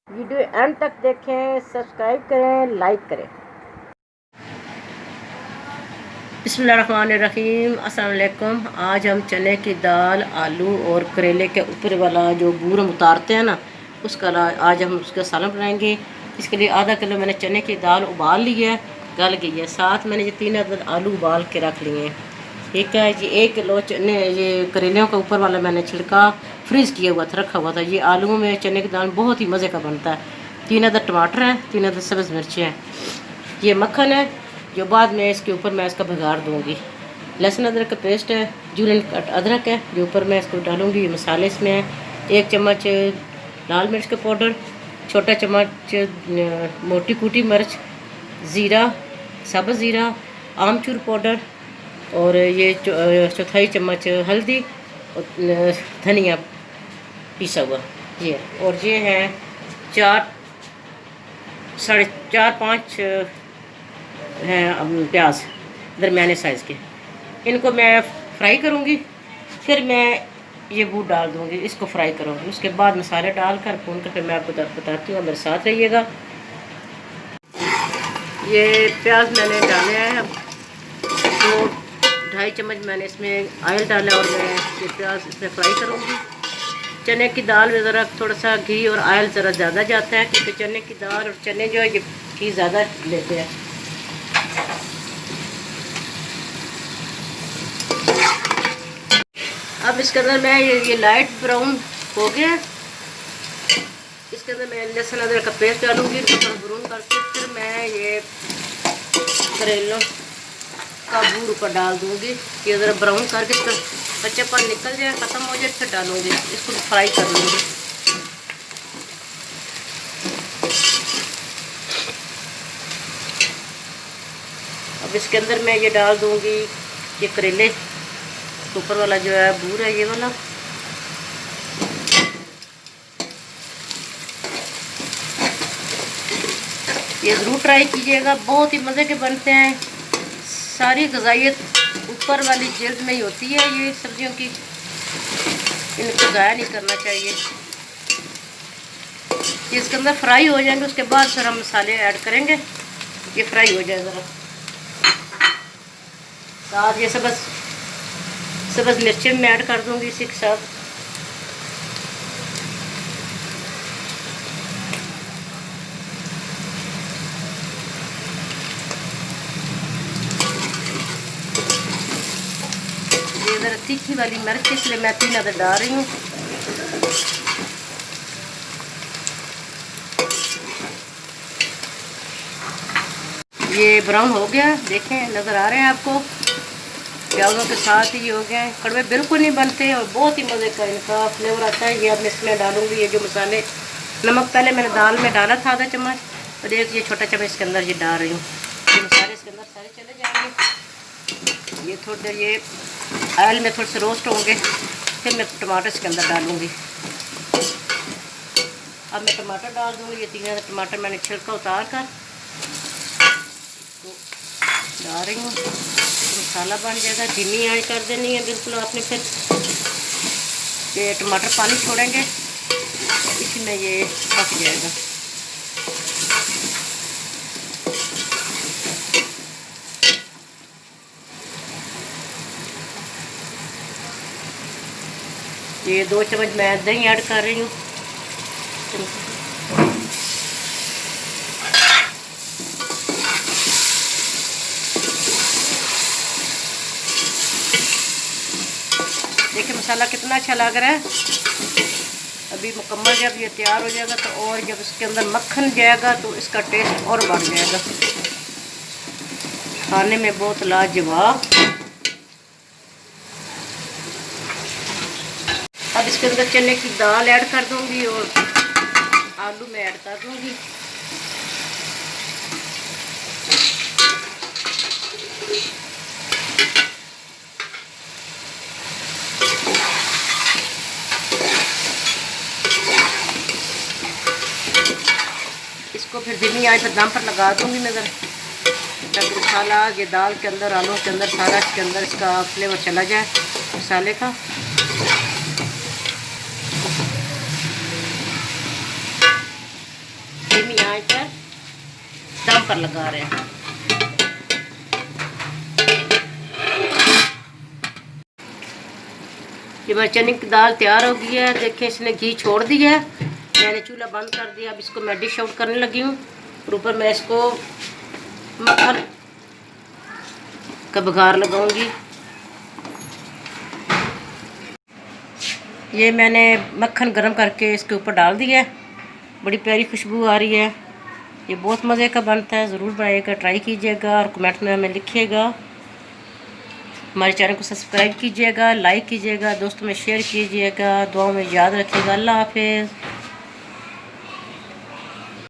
Video and तक देखें, subscribe करें, लाइक करें। बिस्मिल्लाहिर्रहमानिर्रहीम। अस्सलाम वालेकुम। आज हम चने की दाल, आलू और करेले के ऊपर वाला जो बूरम उतारते हैं ना, उसका आज हम उसका सालन बनाएंगे। इसके लिए आधा किलो मैंने चने की दाल उबाल ली है, गल गई है। साथ मैंने ये 3 अदद आलू उबाल के रख लिए हैं। ठीक है जी। 1 किलो चने, ये करेलियों का ऊपर वाला मैंने छिलका फ्रीज़ किया हुआ था, रखा हुआ था। ये आलू में चने की दाल बहुत ही मज़े का बनता है। 3 अदद टमाटर हैं, 3 अदद सब्ज़ मिर्चें हैं। ये मक्खन है जो बाद में इसके ऊपर मैं इसका भगार दूँगी। लहसुन अदरक का पेस्ट है, जूलियन कट अदरक है जो ऊपर मैं इसको डालूँगी। ये मसाले इसमें हैं। 1 चम्मच लाल मिर्च का पाउडर, छोटा चम्मच मोटी कूटी मिर्च, ज़ीरा, सब्ज़ ज़ीरा, आमचूर पाउडर, और ये चौथाई चम्मच हल्दी और धनिया पिसा हुआ ये। और ये है 4 साढ़े 4-5 हैं प्याज दरमियाने साइज़ के। इनको मैं फ्राई करूँगी, फिर मैं ये बूट डाल दूँगी, इसको फ्राई करूँगी। उसके बाद मसाले डालकर भून कर फिर मैं आपको बताती हूँ, मेरे साथ रहिएगा। ये प्याज मैंने डाले हैं, 2-2.5 चम्मच मैंने इसमें ऑयल डाला और मैं ये प्याज इसमें फ्राई करूँगी। चने की दाल में ज़रा थोड़ा सा घी और ऑयल ज़रा ज़्यादा जाता है, क्योंकि चने की दाल और चने जो है ये घी ज़्यादा लेते हैं। अब इसके अंदर मैं ये लाइट ब्राउन हो गया, इसके अंदर मैं लहसुन अदरक का पेस्ट डालूँगी। थोड़ा ब्राउन करके फिर मैं ये करेलों का बूर ऊपर डाल दूँगी। ये ज़रा ब्राउन करके इसका कच्चापन निकल जाए, ख़त्म हो जाए, फिर डालूँगी। इसको फ्राई कर लूँगी। अब इसके अंदर मैं ये डाल दूँगी ये करेले, ऊपर वाला जो है बूर है ये वाला। ये ज़रूर ट्राई कीजिएगा, बहुत ही मज़े के बनते हैं। सारी ग़िज़ाइयत ऊपर वाली जिल्द में ही होती है ये सब्जियों की, इनको ज़ाया नहीं करना चाहिए। ये इसके अंदर फ्राई हो जाएंगे, उसके बाद फिर हम मसाले ऐड करेंगे। ये फ्राई हो जाए ज़रा, साथ ये सब्ज़ मिर्चें मैं ऐड कर दूँगी इसी के साथ। ये ज़रा तीखी वाली मिर्च, इसलिए मैं 3 अदद डाल रही हूँ। ये ब्राउन हो गया, देखें नज़र आ रहे हैं आपको। प्याज़ों के साथ ही हो गए, कड़वे बिल्कुल नहीं बनते और बहुत ही मज़े का इनका फ्लेवर आता है। ये अब मैं इसमें डालूँगी ये जो मसाले, नमक पहले मैंने दाल में डाला था आधा चम्मच, और एक ये छोटा चम्मच इसके अंदर ये डाल रही हूँ। ये मसाले इसके अंदर सारे चले जाएंगे। ये थोड़ी देर ये ऑयल में थोड़े से रोस्ट होंगे, फिर मैं टमाटर इसके अंदर डालूँगी। अब मैं टमाटर डाल दूँगी। ये 3 टमाटर मैंने छिलका उतार कर डाल रही हूँ। मसाला बन जाएगा, धीमी आंच कर देनी है बिल्कुल आपने। फिर ये टमाटर पानी छोड़ेंगे, इसमें ये पक जाएगा। ये 2 चम्मच मैं दही ऐड कर रही हूँ। देखिए मसाला कितना अच्छा लग रहा है। अभी मुकम्मल जब ये तैयार हो जाएगा तो, और जब इसके अंदर मक्खन जाएगा तो इसका टेस्ट और बढ़ जाएगा, खाने में बहुत लाजवाब। अब इसके अंदर चने की दाल ऐड कर दूंगी और आलू में ऐड कर दूंगी। इसको फिर धीमी आंच पर दम पर लगा दूंगी मैं ज़रा, ताकि मसाला ये दाल के अंदर, आलू के अंदर, सारा इसके अंदर इसका फ्लेवर चला जाए मसाले का। आंच पर दम पर लगा रहे हैं। ये मेरी चने की दाल तैयार हो गई है। देखिए इसने घी छोड़ दिया है। मैंने चूल्हा बंद कर दिया। अब इसको मैं डिश आउट करने लगी हूँ। और ऊपर मैं इसको मक्खन का बघार लगाऊंगी। ये मैंने मक्खन गरम करके इसके ऊपर डाल दिया है। बड़ी प्यारी खुशबू आ रही है। ये बहुत मज़े का बनता है। ज़रूर बनाइएगा, ट्राई कीजिएगा और कमेंट में हमें लिखिएगा। हमारे चैनल को सब्सक्राइब कीजिएगा, लाइक कीजिएगा, दोस्तों में शेयर कीजिएगा। दुआ में याद रखिएगा। अल्लाह हाफिज़।